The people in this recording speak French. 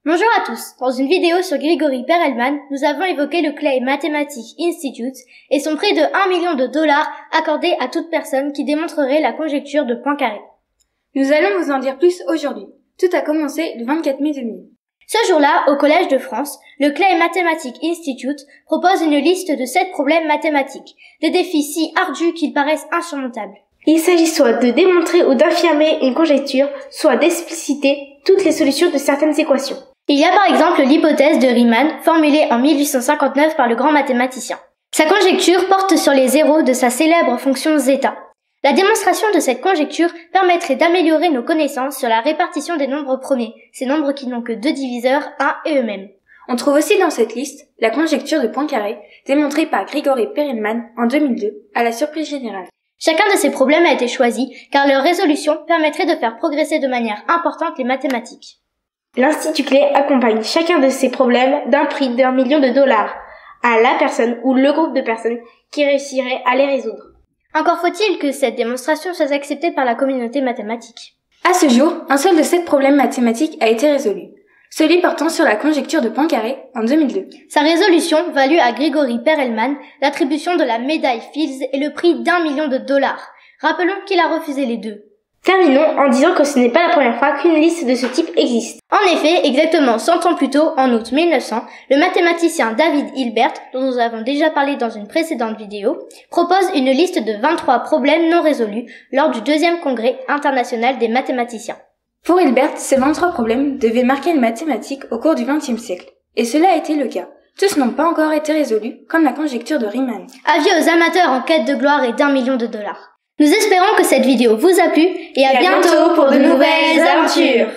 Bonjour à tous. Dans une vidéo sur Grigori Perelman, nous avons évoqué le Clay Mathematics Institute et son prix de 1 million de dollars accordé à toute personne qui démontrerait la conjecture de Poincaré. Nous allons vous en dire plus aujourd'hui. Tout a commencé le 24 mai 2000. Ce jour-là, au Collège de France, le Clay Mathematics Institute propose une liste de 7 problèmes mathématiques, des défis si ardus qu'ils paraissent insurmontables. Il s'agit soit de démontrer ou d'affirmer une conjecture, soit d'expliciter toutes les solutions de certaines équations. Il y a par exemple l'hypothèse de Riemann, formulée en 1859 par le grand mathématicien. Sa conjecture porte sur les zéros de sa célèbre fonction zeta. La démonstration de cette conjecture permettrait d'améliorer nos connaissances sur la répartition des nombres premiers, ces nombres qui n'ont que 2 diviseurs, 1 et eux-mêmes. On trouve aussi dans cette liste la conjecture de Poincaré, démontrée par Grigori Perelman en 2002, à la surprise générale. Chacun de ces problèmes a été choisi, car leur résolution permettrait de faire progresser de manière importante les mathématiques. L'Institut Clay accompagne chacun de ces problèmes d'un prix d'1 million de dollars à la personne ou le groupe de personnes qui réussirait à les résoudre. Encore faut-il que cette démonstration soit acceptée par la communauté mathématique. À ce jour, un seul de 7 problèmes mathématiques a été résolu, celui portant sur la conjecture de Poincaré en 2002. Sa résolution valut à Grigori Perelman l'attribution de la médaille Fields et le prix d'1 million de dollars. Rappelons qu'il a refusé les deux. Terminons en disant que ce n'est pas la première fois qu'une liste de ce type existe. En effet, exactement 100 ans plus tôt, en août 1900, le mathématicien David Hilbert, dont nous avons déjà parlé dans une précédente vidéo, propose une liste de 23 problèmes non résolus lors du 2e congrès international des mathématiciens. Pour Hilbert, ces 23 problèmes devaient marquer les mathématiques au cours du XXe siècle. Et cela a été le cas. Tous n'ont pas encore été résolus, comme la conjecture de Riemann. Avis aux amateurs en quête de gloire et d'1 million de dollars. Nous espérons que cette vidéo vous a plu et à bientôt pour de nouvelles aventures.